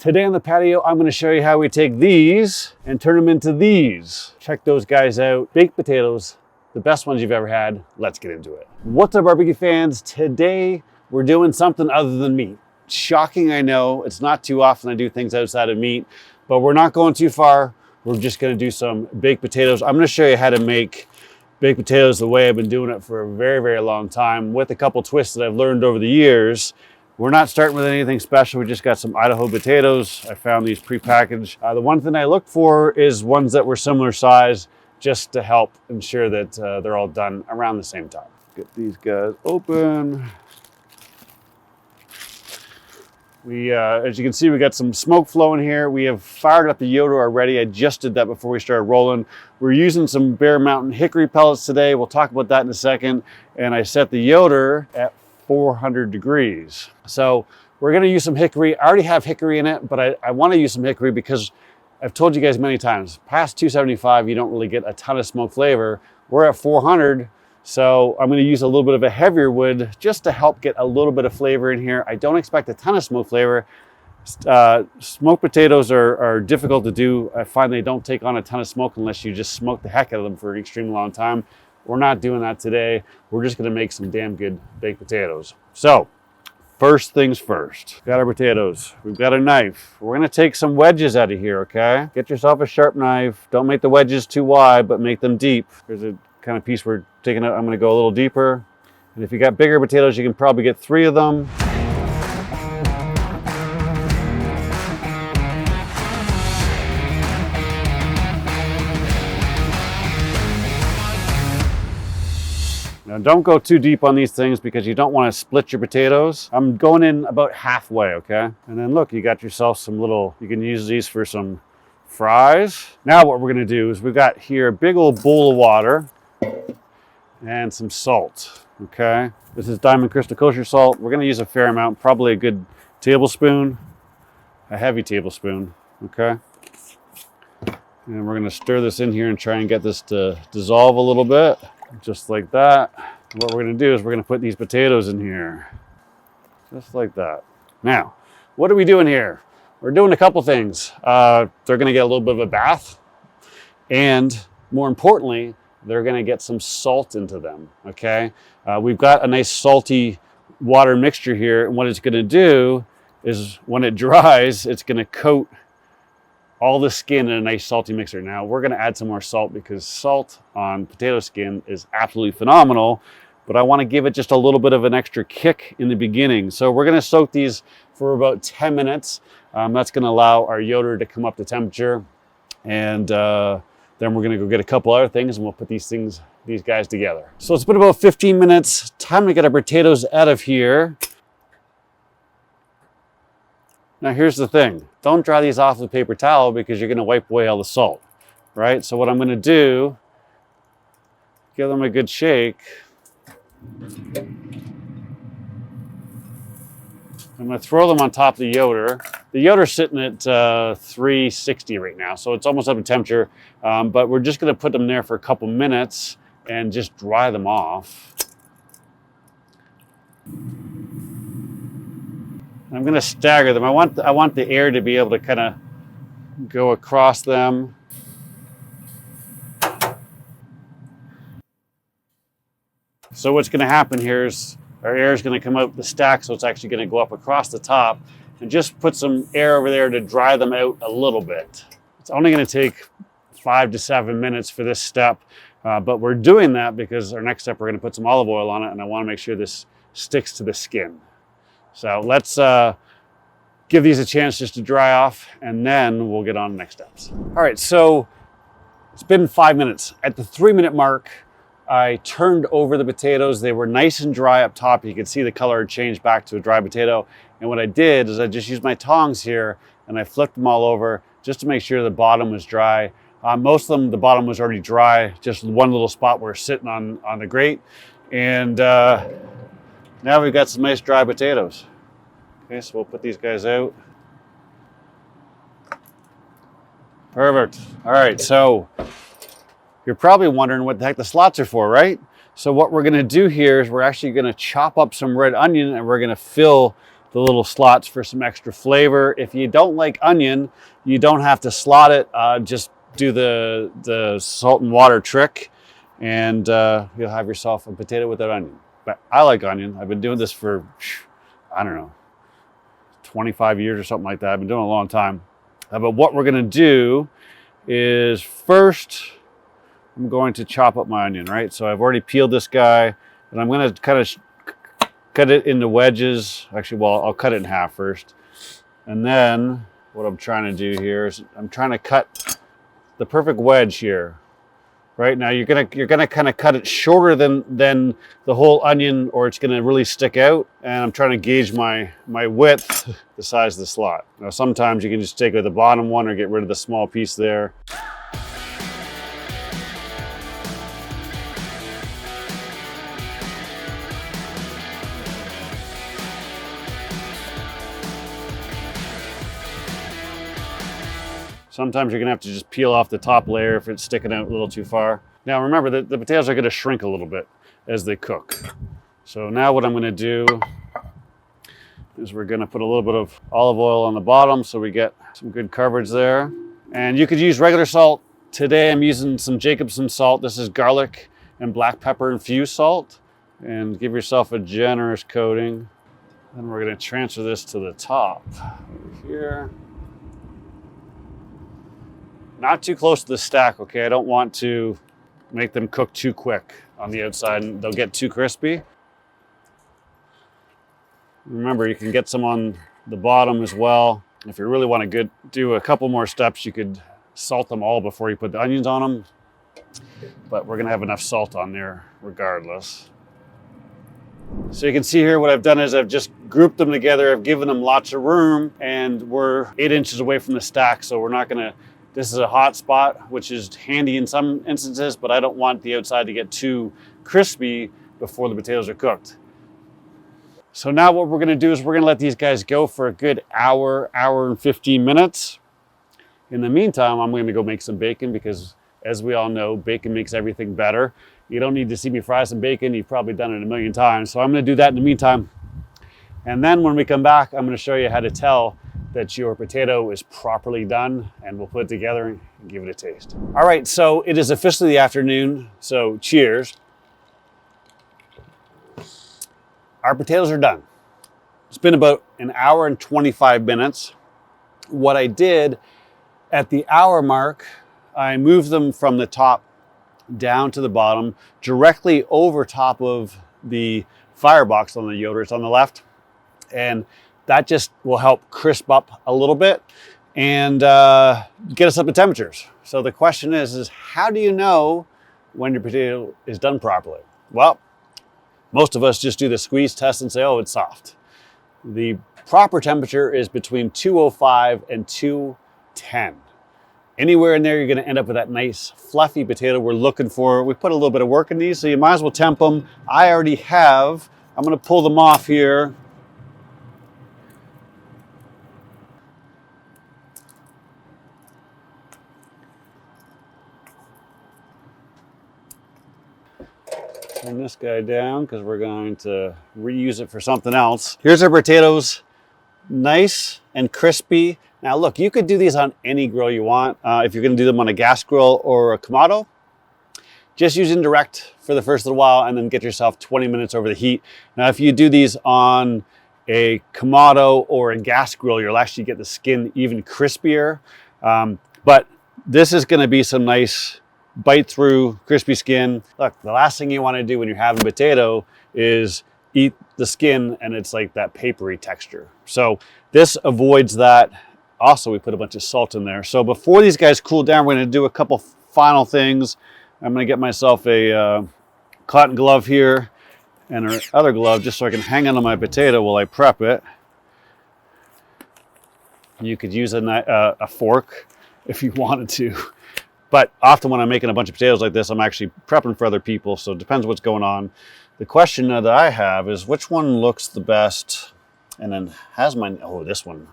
Today on the patio, I'm going to show you how we take these and turn them into these. Check those guys out. Baked potatoes, the best ones you've ever had. Let's get into it. What's up, barbecue fans? Today, we're doing something other than meat. Shocking, I know. It's not too often I do things outside of meat, but we're not going too far. We're just going to do some baked potatoes. I'm going to show you how to make baked potatoes the way I've been doing it for a very, very long time with a couple twists that I've learned over the years. We're not starting with anything special. We just got some Idaho potatoes. I found these prepackaged. The one thing I look for is ones that were similar size, just to help ensure that they're all done around the same time. Get these guys open. As you can see, we got some smoke flowing here. We have fired up the Yoder already. I just did that before we started rolling. We're using some Bear Mountain hickory pellets today. We'll talk about that in a second. And I set the Yoder at 400 degrees. So we're gonna use some hickory. I already have hickory in it, but I wanna use some hickory because I've told you guys many times, past 275, you don't really get a ton of smoke flavor. We're at 400, so I'm gonna use a little bit of a heavier wood just to help get a little bit of flavor in here. I don't expect a ton of smoke flavor. Smoked potatoes are difficult to do. I find they don't take on a ton of smoke unless you just smoke the heck out of them for an extremely long time. We're not doing that today. We're just gonna make some damn good baked potatoes. So, first things first. Got our potatoes, we've got a knife. We're gonna take some wedges out of here, okay? Get yourself a sharp knife. Don't make the wedges too wide, but make them deep. Here's a kind of piece we're taking out. I'm gonna go a little deeper. And if you got bigger potatoes, you can probably get 3 of them. Now don't go too deep on these things because you don't want to split your potatoes. I'm going in about halfway, okay? And then look, you got yourself some little, you can use these for some fries. Now what we're gonna do is we've got here a big old bowl of water and some salt, okay? This is Diamond Crystal Kosher salt. We're gonna use a fair amount, probably a good tablespoon, a heavy tablespoon, okay? And we're gonna stir this in here and try and get this to dissolve a little bit. Just like that. What we're gonna do is we're gonna put these potatoes in here. Just like that. Now, what are we doing here? We're doing a couple things. They're gonna get a little bit of a bath, and more importantly, they're gonna get some salt into them, okay? We've got a nice salty water mixture here, and what it's gonna do is when it dries, it's gonna coat all the skin in a nice salty mixer. Now we're gonna add some more salt because salt on potato skin is absolutely phenomenal, but I wanna give it just a little bit of an extra kick in the beginning. So we're gonna soak these for about 10 minutes. That's gonna allow our Yoder to come up to temperature. And then we're gonna go get a couple other things and we'll put these guys together. So it's been about 15 minutes. Time to get our potatoes out of here. Now here's the thing, don't dry these off with a paper towel because you're gonna wipe away all the salt, right? So what I'm gonna do, give them a good shake. I'm gonna throw them on top of the Yoder. The Yoder's sitting at 360 right now, so it's almost up to temperature, but we're just gonna put them there for a couple minutes and just dry them off. I'm gonna stagger them. I want the air to be able to kind of go across them. So what's gonna happen here is our air is gonna come out the stack, so it's actually gonna go up across the top, and just put some air over there to dry them out a little bit. It's only gonna take 5 to 7 minutes for this step, but we're doing that because our next step, we're gonna put some olive oil on it, and I wanna make sure this sticks to the skin. So let's give these a chance just to dry off, and then we'll get on to the next steps. All right, so it's been 5 minutes. At the 3-minute mark, I turned over the potatoes. They were nice and dry up top. You can see the color had changed back to a dry potato. And what I did is I just used my tongs here and I flipped them all over just to make sure the bottom was dry. Most of them, the bottom was already dry, just one little spot where it's sitting on the grate. And now we've got some nice dry potatoes. Okay, so we'll put these guys out. Perfect. All right, so you're probably wondering what the heck the slots are for, right? So what we're gonna do here is we're actually gonna chop up some red onion and we're gonna fill the little slots for some extra flavor. If you don't like onion, you don't have to slot it. Just do the salt and water trick, and you'll have yourself a potato without onion. But I like onion. I've been doing this for, I don't know, 25 years or something like that. I've been doing it a long time. But what we're gonna do is first, I'm going to chop up my onion, right? So I've already peeled this guy, and I'm gonna kind of cut it into wedges. Actually, well, I'll cut it in half first. And then what I'm trying to do here is I'm trying to cut the perfect wedge here. Right now, you're gonna kind of cut it shorter than the whole onion, or it's gonna really stick out. And I'm trying to gauge my width, the size of the slot. Now, sometimes you can just take the bottom one or get rid of the small piece there. Sometimes you're gonna have to just peel off the top layer if it's sticking out a little too far. Now remember that the potatoes are gonna shrink a little bit as they cook. So now what I'm gonna do is we're gonna put a little bit of olive oil on the bottom so we get some good coverage there. And you could use regular salt. Today I'm using some Jacobsen salt. This is garlic and black pepper infused salt. And give yourself a generous coating. Then we're gonna transfer this to the top over here. Not too close to the stack, okay? I don't want to make them cook too quick on the outside and they'll get too crispy. Remember, you can get some on the bottom as well. If you really want to do a couple more steps, you could salt them all before you put the onions on them. But we're gonna have enough salt on there regardless. So you can see here what I've done is I've just grouped them together. I've given them lots of room, and we're 8 inches away from the stack, so we're not gonna. This is a hot spot, which is handy in some instances, but I don't want the outside to get too crispy before the potatoes are cooked. So now what we're gonna do is we're gonna let these guys go for a good hour and 15 minutes. In the meantime, I'm gonna go make some bacon because, as we all know, bacon makes everything better. You don't need to see me fry some bacon. You've probably done it a million times. So I'm gonna do that in the meantime. And then when we come back, I'm gonna show you how to tell that your potato is properly done, and we'll put it together and give it a taste. All right, so it is officially the afternoon, so cheers. Our potatoes are done. It's been about an hour and 25 minutes. What I did at the hour mark, I moved them from the top down to the bottom, directly over top of the firebox on the Yoder. It's on the left. And that just will help crisp up a little bit and get us up to temperatures. So the question is how do you know when your potato is done properly? Well, most of us just do the squeeze test and say, oh, it's soft. The proper temperature is between 205 and 210. Anywhere in there, you're gonna end up with that nice fluffy potato we're looking for. We put a little bit of work in these, so you might as well temp them. I already have. I'm gonna pull them off here. Turn this guy down because we're going to reuse it for something else. Here's our potatoes, nice and crispy. Now look, you could do these on any grill you want. If you're gonna do them on a gas grill or a Kamado, just use indirect for the first little while and then get yourself 20 minutes over the heat. Now if you do these on a Kamado or a gas grill, you'll actually get the skin even crispier. But this is gonna be some nice bite through crispy skin. Look, the last thing you want to do when you're having potato is eat the skin and it's like that papery texture. So this avoids that. Also, we put a bunch of salt in there. So before these guys cool down, we're going to do a couple final things. I'm going to get myself a cotton glove here and our other glove just so I can hang on to my potato while I prep it. You could use a fork if you wanted to. But often when I'm making a bunch of potatoes like this, I'm actually prepping for other people, so it depends what's going on. The question that I have is which one looks the best, and then has my, oh, this one.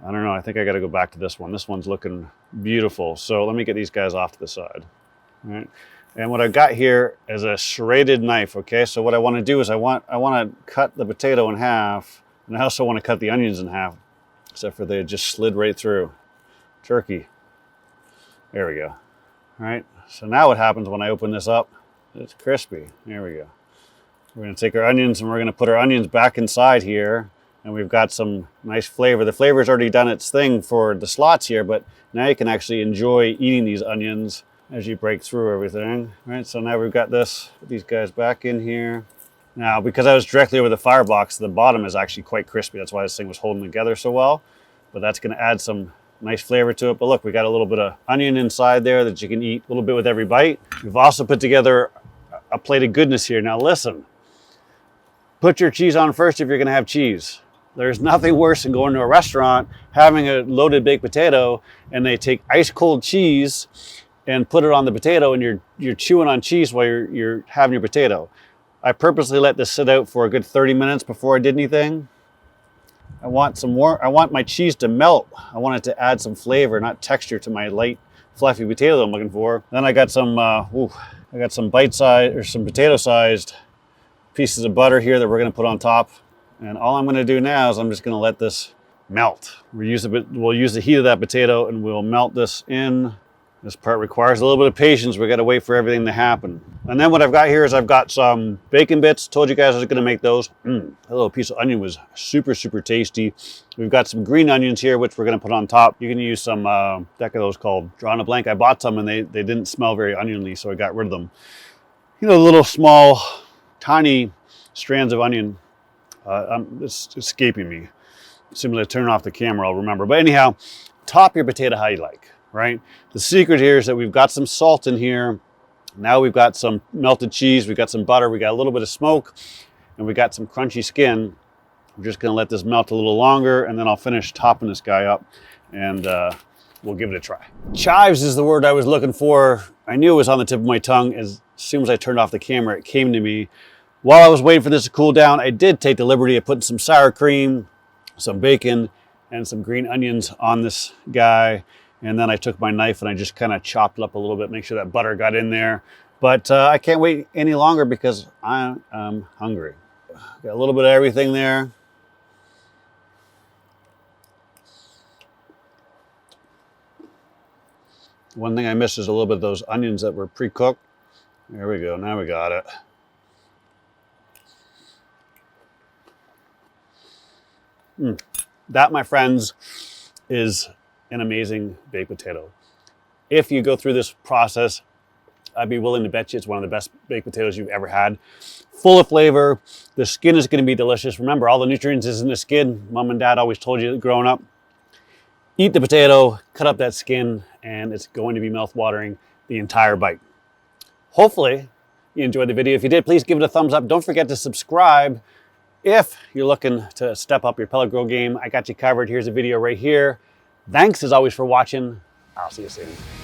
I don't know, I think I gotta go back to this one. This one's looking beautiful. So let me get these guys off to the side. All right. And what I've got here is a serrated knife, okay? So what I wanna do is I wanna cut the potato in half And I also want to cut the onions in half, except for they just slid right through. Turkey. There we go. All right, so now what happens when I open this up? It's crispy. There we go. We're going to take our onions and we're going to put our onions back inside here. And we've got some nice flavor. The flavor's already done its thing for the slots here, but now you can actually enjoy eating these onions as you break through everything. All right, so now we've got this. Put these guys back in here. Now, because I was directly over the firebox, the bottom is actually quite crispy. That's why this thing was holding together so well. But that's going to add some nice flavor to it. But look, we got a little bit of onion inside there that you can eat a little bit with every bite. We've also put together a plate of goodness here. Now listen, put your cheese on first if you're going to have cheese. There's nothing worse than going to a restaurant, having a loaded baked potato, and they take ice cold cheese and put it on the potato, and you're chewing on cheese while you're having your potato. I purposely let this sit out for a good 30 minutes before I did anything. I want my cheese to melt. I want it to add some flavor, not texture, to my light, fluffy potato that I'm looking for. Then I got some bite-sized or some potato-sized pieces of butter here that we're going to put on top. And all I'm going to do now is I'm just going to let this melt. We'll use the heat of that potato and we'll melt this in. This part requires a little bit of patience. We got to wait for everything to happen. And then what I've got here is I've got some bacon bits. Told you guys I was going to make those. A little piece of onion was super, super tasty. We've got some green onions here, which we're going to put on top. You can use some, deck of those called Drawing a Blank. I bought some and they didn't smell very oniony, so I got rid of them. You know, little small, tiny strands of onion. It's escaping me. Simply turn off the camera, I'll remember. But anyhow, top your potato how you like, right? The secret here is that we've got some salt in here. Now we've got some melted cheese, we've got some butter, we got a little bit of smoke, and we got some crunchy skin. We're just gonna let this melt a little longer, and then I'll finish topping this guy up, and we'll give it a try. Chives is the word I was looking for. I knew it was on the tip of my tongue. As soon as I turned off the camera, it came to me. While I was waiting for this to cool down, I did take the liberty of putting some sour cream, some bacon, and some green onions on this guy. And then I took my knife and I just kind of chopped it up a little bit, make sure that butter got in there. But I can't wait any longer because I am hungry. Got a little bit of everything there. One thing I missed is a little bit of those onions that were pre-cooked. There we go, now we got it. That, my friends, is an amazing baked potato. If you go through this process, I'd be willing to bet you it's one of the best baked potatoes you've ever had. Full of flavor. The skin is going to be delicious. Remember, all the nutrients is in the skin. Mom and Dad always told you growing up. Eat the potato, cut up that skin, and it's going to be mouth-watering the entire bite. Hopefully, you enjoyed the video. If you did, please give it a thumbs up. Don't forget to subscribe. If you're looking to step up your pellet grill game, I got you covered. Here's a video right here. Thanks as always for watching. I'll see you soon.